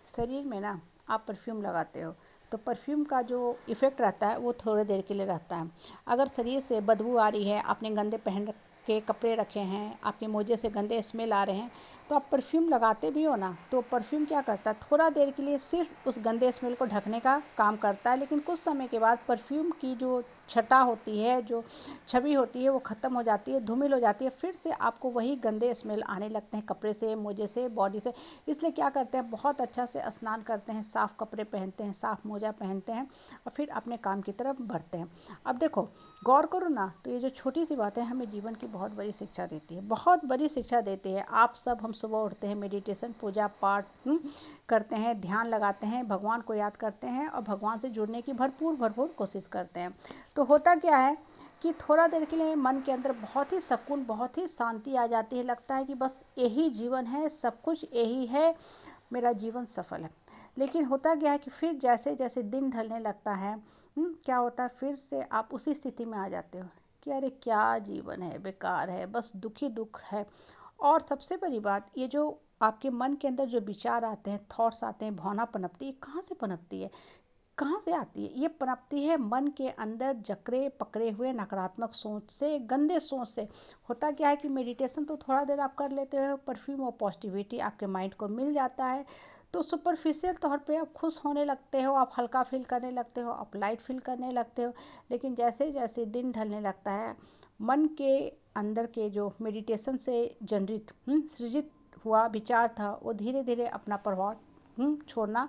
शरीर में ना आप परफ्यूम लगाते हो तो परफ्यूम का जो इफ़ेक्ट रहता है वो थोड़ी देर के लिए रहता है। अगर शरीर से बदबू आ रही है, आपने गंदे पहन के कपड़े रखे हैं, आपके मोजे से गंदे स्मेल आ रहे हैं, तो आप परफ्यूम लगाते भी हो ना, तो परफ्यूम क्या करता है, थोड़ा देर के लिए सिर्फ उस गंदे स्मेल को ढकने का काम करता है। लेकिन कुछ समय के बाद परफ्यूम की जो छटा होती है, जो छवि होती है, वो ख़त्म हो जाती है, धूमिल हो जाती है, फिर से आपको वही गंदे स्मेल आने लगते हैं कपड़े से, मोजे से, बॉडी से। इसलिए क्या करते हैं, बहुत अच्छा से स्नान करते हैं, साफ़ कपड़े पहनते हैं, साफ़ मोजा पहनते हैं और फिर अपने काम की तरफ बढ़ते हैं। अब देखो, गौर करो ना, तो ये जो छोटी सी बातें हमें जीवन की बहुत बड़ी शिक्षा देती है, बहुत बड़ी शिक्षा देती है। आप सब, हम सुबह उठते हैं, मेडिटेशन, पूजा पाठ करते हैं, ध्यान लगाते हैं, भगवान को याद करते हैं और भगवान से जुड़ने की भरपूर भरपूर कोशिश करते हैं। तो होता क्या है कि थोड़ा देर के लिए मन के अंदर बहुत ही सुकून, बहुत ही शांति आ जाती है। लगता है कि बस यही जीवन है, सब कुछ यही है, मेरा जीवन सफल है। लेकिन होता क्या है कि फिर जैसे जैसे दिन ढलने लगता है, क्या होता है, फिर से आप उसी स्थिति में आ जाते हो कि अरे क्या जीवन है, बेकार है, बस दुख ही दुख है। और सबसे बड़ी बात, ये जो आपके मन के अंदर जो विचार आते हैं, थॉट्स आते हैं, भावना पनपती है, कहाँ से पनपती है, कहाँ से आती है? ये पनपती है मन के अंदर जकड़े पकड़े हुए नकारात्मक सोच से, गंदे सोच से। होता क्या है कि मेडिटेशन तो थोड़ा देर आप कर लेते हो, परफ्यूम और पॉजिटिविटी आपके माइंड को मिल जाता है, तो सुपरफिशियल तौर पे आप खुश होने लगते हो, आप हल्का फील करने लगते हो, आप लाइट फील करने लगते हो। लेकिन जैसे जैसे दिन ढलने लगता है, मन के अंदर के जो मेडिटेशन से जनरित सृजित हुआ विचार था, वो धीरे धीरे अपना प्रभाव छोड़ना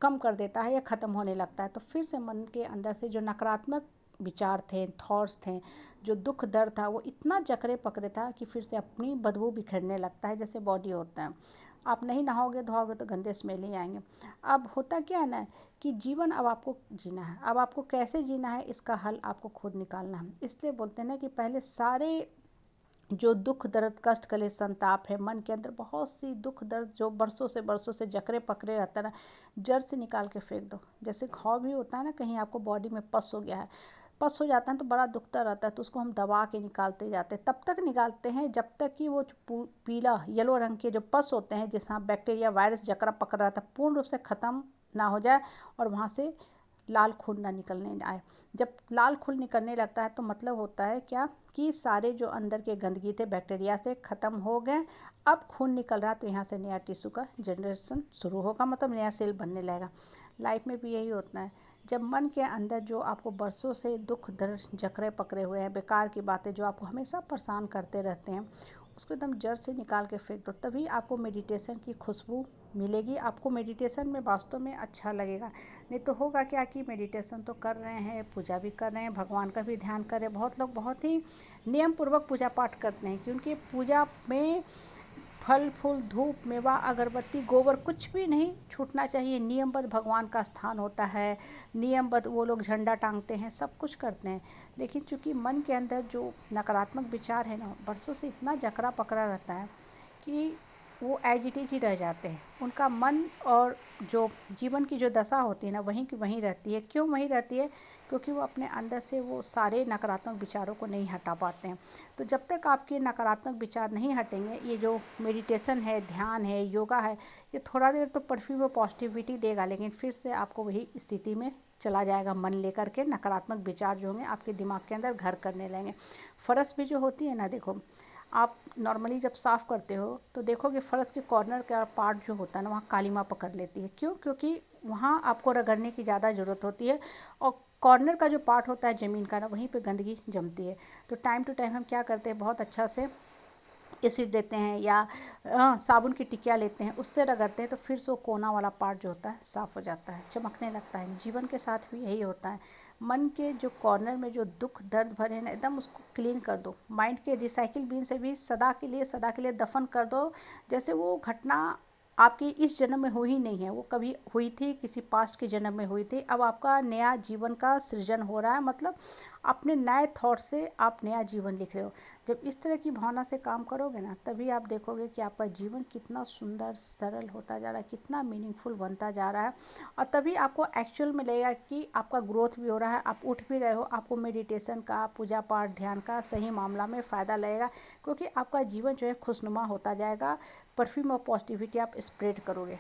कम कर देता है या ख़त्म होने लगता है। तो फिर से मन के अंदर से जो नकारात्मक विचार थे, थॉट्स थे, जो दुख दर्द था, वो इतना जकड़े पकड़े था कि फिर से अपनी बदबू बिखरने लगता है, जैसे बॉडी होता है। आप नहीं नहाओगे धोओगे तो गंदे स्मेल ही आएंगे। अब होता क्या है ना कि जीवन अब आपको जीना है, अब आपको कैसे जीना है इसका हल आपको खुद निकालना है। इसलिए बोलते हैं ना कि पहले सारे जो दुख दर्द कष्ट कलेश संताप है, मन के अंदर बहुत सी दुख दर्द जो बरसों से जकड़े पकड़े रहता है ना, जड़ से निकाल के फेंक दो। जैसे घाव भी होता है ना, कहीं आपको बॉडी में पस हो गया है, पस हो जाता है तो बड़ा दुखता रहता है, तो उसको हम दबा के निकालते जाते हैं, तब तक निकालते हैं जब तक कि वो पीला येलो रंग के जो पस होते हैं, जिसमें बैक्टीरिया वायरस जकड़ा पकड़ रहा था, पूर्ण रूप से ख़त्म ना हो जाए और वहाँ से लाल खून ना निकलने आए। जब लाल खून निकलने लगता है तो मतलब होता है क्या कि सारे जो अंदर के गंदगी थे बैक्टीरिया से ख़त्म हो गए। अब खून निकल रहा, तो यहाँ से नया टिश्यू का जनरेशन शुरू होगा, मतलब नया सेल बनने लगेगा। लाइफ में भी यही होता है, जब मन के अंदर जो आपको बरसों से दुख दर्द जकड़े पकड़े हुए हैं, बेकार की बातें जो आपको हमेशा परेशान करते रहते हैं, उसको एकदम जड़ से निकाल के फेंक दो, तभी आपको मेडिटेशन की खुशबू मिलेगी। आपको मेडिटेशन में वास्तव में अच्छा लगेगा। नहीं तो होगा क्या कि मेडिटेशन तो कर रहे हैं, पूजा भी कर रहे हैं, भगवान का भी ध्यान कर रहे हैं, बहुत लोग बहुत ही नियम पूर्वक पूजा पाठ करते हैं, क्योंकि पूजा में फल फूल धूप मेवा अगरबत्ती गोबर कुछ भी नहीं छूटना चाहिए। नियमबद्ध भगवान का स्थान होता है, नियमबद्ध वो लोग झंडा टांगते हैं, सब कुछ करते हैं। लेकिन चूंकि मन के अंदर जो नकारात्मक विचार है ना, बरसों से इतना जकड़ा पकड़ा रहता है कि वो एज इट इज ही रह जाते हैं। उनका मन और जो जीवन की जो दशा होती है ना, वहीं की वहीं रहती है। क्यों वहीं रहती है? क्योंकि वो अपने अंदर से वो सारे नकारात्मक विचारों को नहीं हटा पाते हैं। तो जब तक आपके नकारात्मक विचार नहीं हटेंगे, ये जो मेडिटेशन है, ध्यान है, योगा है, ये थोड़ा देर तो परफ्यूम और पॉजिटिविटी देगा, लेकिन फिर से आपको वही स्थिति में चला जाएगा। मन लेकर के नकारात्मक विचार जो होंगे आपके दिमाग के अंदर घर करने लगेंगे। फर्श भी जो होती है ना, देखो आप नॉर्मली जब साफ़ करते हो तो देखोगे फर्श के कॉर्नर का पार्ट जो होता है ना, वहाँ कालीमा पकड़ लेती है। क्यों? क्योंकि वहाँ आपको रगड़ने की ज़्यादा ज़रूरत होती है, और कॉर्नर का जो पार्ट होता है ज़मीन का ना, वहीं पे गंदगी जमती है। तो टाइम टू टाइम हम क्या करते हैं, बहुत अच्छा से एसिड देते हैं या साबुन की टिकिया लेते हैं, उससे रगड़ते हैं, तो फिर से वो कोना वाला पार्ट जो होता है साफ़ हो जाता है, चमकने लगता है। जीवन के साथ भी यही होता है। मन के जो कॉर्नर में जो दुख दर्द भरे हैं ना, एकदम उसको क्लीन कर दो। माइंड के रिसाइकिल बिन से भी सदा के लिए दफन कर दो। जैसे वो घटना आपकी इस जन्म में हुई नहीं है, वो कभी हुई थी, किसी पास्ट के जन्म में हुई थी। अब आपका नया जीवन का सृजन हो रहा है, मतलब अपने नए थॉट से आप नया जीवन लिख रहे हो। जब इस तरह की भावना से काम करोगे ना, तभी आप देखोगे कि आपका जीवन कितना सुंदर सरल होता जा रहा है, कितना मीनिंगफुल बनता जा रहा है। और तभी आपको एक्चुअल में लगेगा कि आपका ग्रोथ भी हो रहा है, आप उठ भी रहे हो, आपको मेडिटेशन का, पूजा पाठ, ध्यान का सही मामला में फ़ायदा लगेगा, क्योंकि आपका जीवन जो है खुशनुमा होता जाएगा। परफ्यूम और पॉजिटिविटी आप स्प्रेड करोगे।